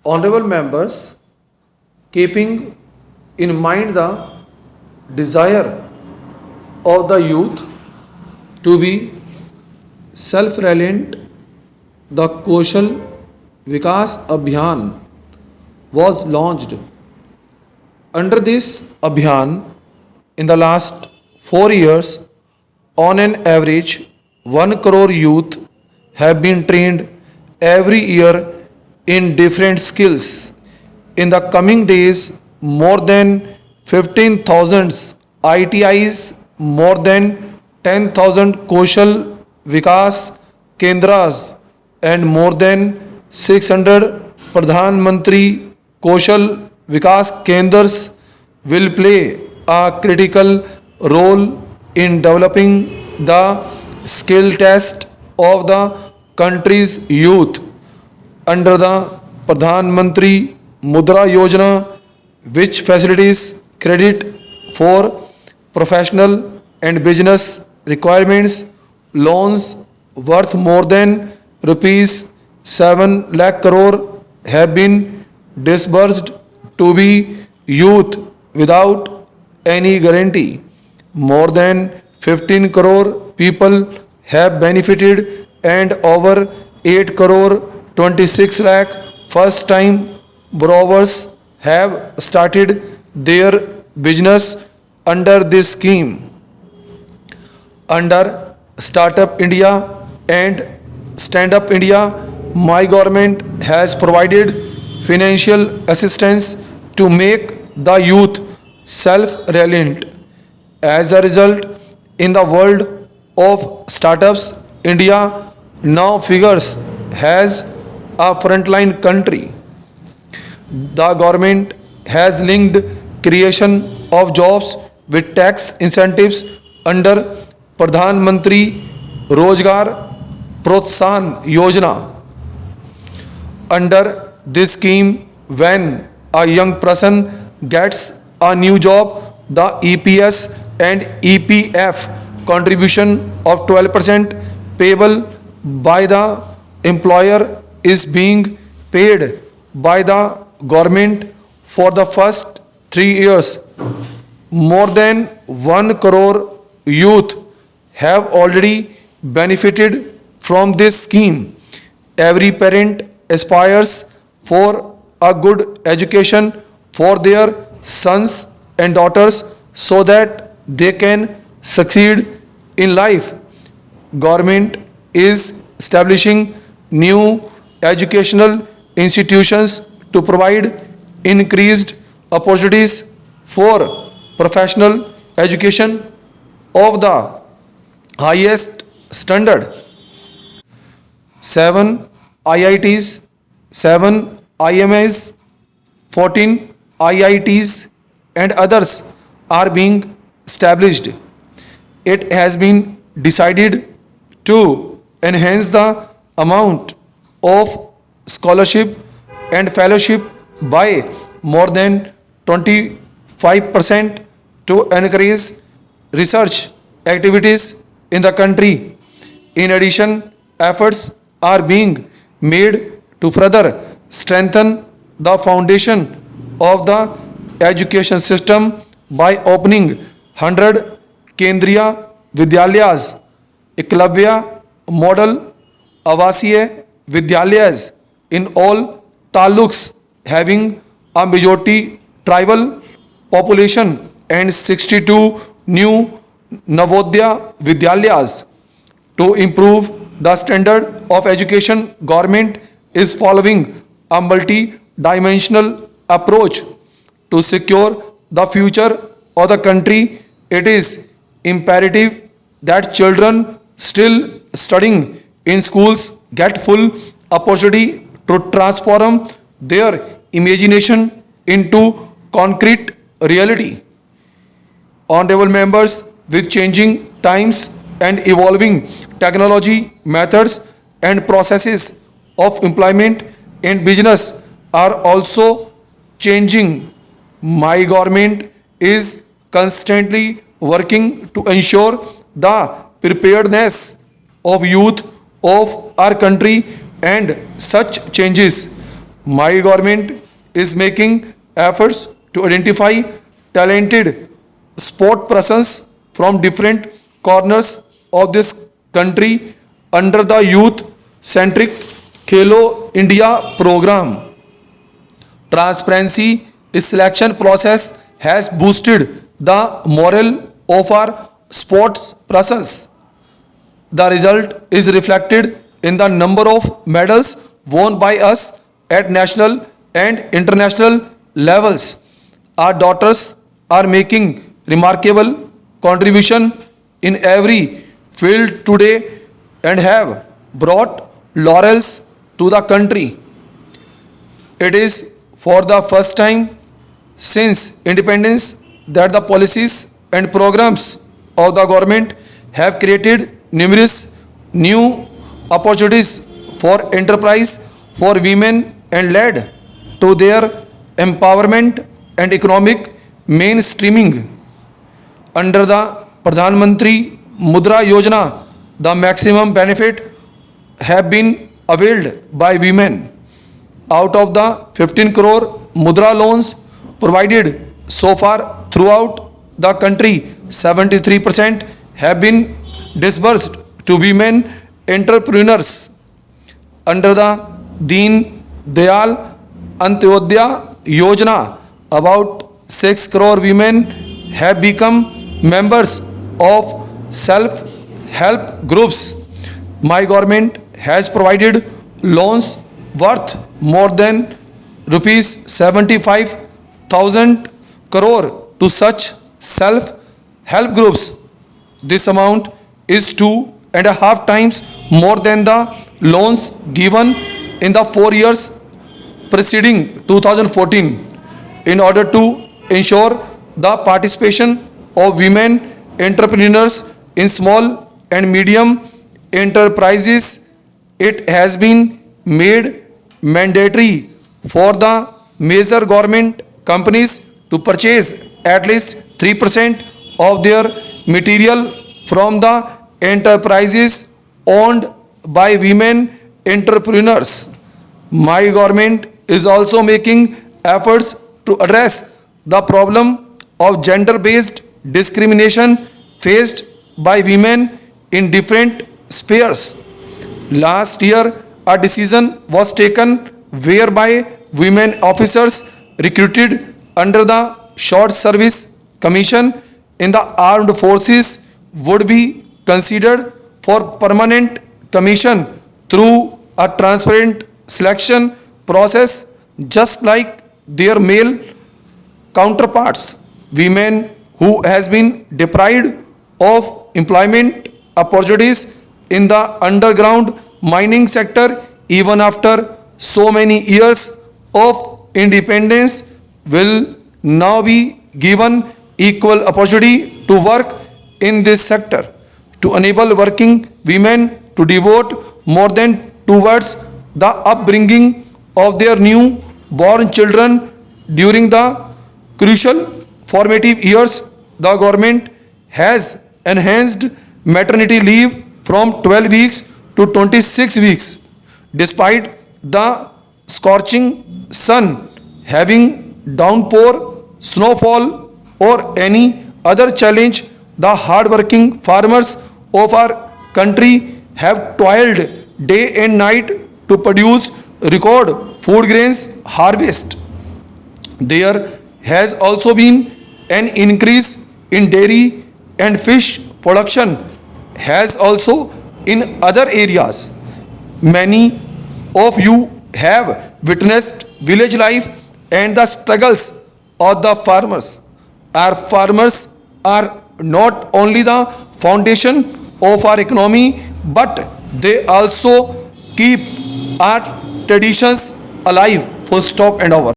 Honorable members, keeping in mind the desire of the youth to be self-reliant, the Kaushal Vikas Abhiyan was launched. Under this Abhiyan, in the last 4 years, on an average, 1 crore youth have been trained every year in different skills. In the coming days, more than 15,000 ITIs, more than 10,000 Kaushal Vikas Kendras, and more than 600 Pradhan Mantri Kaushal Vikas Kendras will play a critical role in developing the skill test of the country's youth. Under the Pradhan Mantri Mudra Yojana, which facilitates credit for professional and business requirements, loans worth more than rupees 7 lakh crore have been disbursed to be youth without any guarantee. More than 15 crore people have benefited and over 8 crore 26 lakh first time borrowers have started their business under this scheme. Under Startup India and Stand Up India, my government has provided financial assistance to make the youth self-reliant. As a result, in the world of startups, India now figures as a frontline country. The government has linked creation of jobs with tax incentives under Pradhan Mantri Rozgar Protsahan Yojana. Under this scheme, when a young person gets a new job, the EPS and EPF contribution of 12% payable by the employer is being paid by the government for the first 3 years. More than 1 crore youth have already benefited from this scheme. Every parent aspires for a good education for their sons and daughters so that they can succeed in life. Government is establishing new educational institutions to provide increased opportunities for professional education of the highest standard. 7 IITs, 7 IMS, 14 IITs and others are being established. It has been decided to enhance the amount of scholarship and fellowship by more than 25% to encourage research activities in the country. In addition, efforts are being made to further strengthen the foundation of the education system by opening 100 Kendriya Vidyalayas, Eklavya Model Avasiya Vidyalayas in all taluks having a majority tribal population and 62 new Navodaya Vidyalayas. To improve the standard of education, government is following a multi-dimensional approach to secure the future of the country. It is imperative that children still studying in schools get full opportunity to transform their imagination into concrete reality. Honorable members, with changing times and evolving technology, methods and processes of employment and business are also changing. My government is constantly working to ensure the preparedness of youth of our country and such changes. My government is making efforts to identify talented sport persons from different corners of this country under the youth centric Khelo India program. Transparency in selection process has boosted the morale of our sports persons. The result is reflected in the number of medals won by us at national and international levels. Our daughters are making remarkable contribution in every field today and have brought laurels to the country. It is for the first time since independence that the policies and programs of the government have created numerous new opportunities for enterprise for women and led to their empowerment and economic mainstreaming. Under the Pradhan Mantri Mudra Yojana, the maximum benefit have been availed by women. Out of the 15 crore Mudra loans provided so far throughout the country, 73% have been disbursed to women entrepreneurs. Under the Deen Dayal Antyodaya Yojana, about 6 crore women have become members of self-help groups. My government has provided loans worth more than rupees 75,000 crore to such self-help groups. This amount is 2.5 times more than the loans given in the 4 years preceding 2014. In order to ensure the participation of women entrepreneurs in small and medium enterprises, it has been made mandatory for the major government companies to purchase at least 3% of their material from the enterprises owned by women entrepreneurs. My government is also making efforts to address the problem of gender-based discrimination faced by women in different spheres. Last year, a decision was taken whereby women officers recruited under the Short Service Commission in the armed forces would be considered for permanent commission through a transparent selection process just like their male counterparts. Women who has been deprived of employment opportunities in the underground mining sector even after so many years of independence will now be given equal opportunity to work in this sector. To enable working women to devote more than towards the upbringing of their new born children during the crucial formative years, the government has enhanced maternity leave from 12 weeks to 26 weeks. Despite the scorching sun, having downpour, snowfall, or any other challenge, the hard-working farmers of our country have toiled day and night to produce record food grains harvest. There has also been an increase in dairy and fish production has also in other areas. Many of you have witnessed village life and the struggles of the farmers. Our farmers are not only the foundation of our economy, but they also keep our traditions alive. Full stop and over.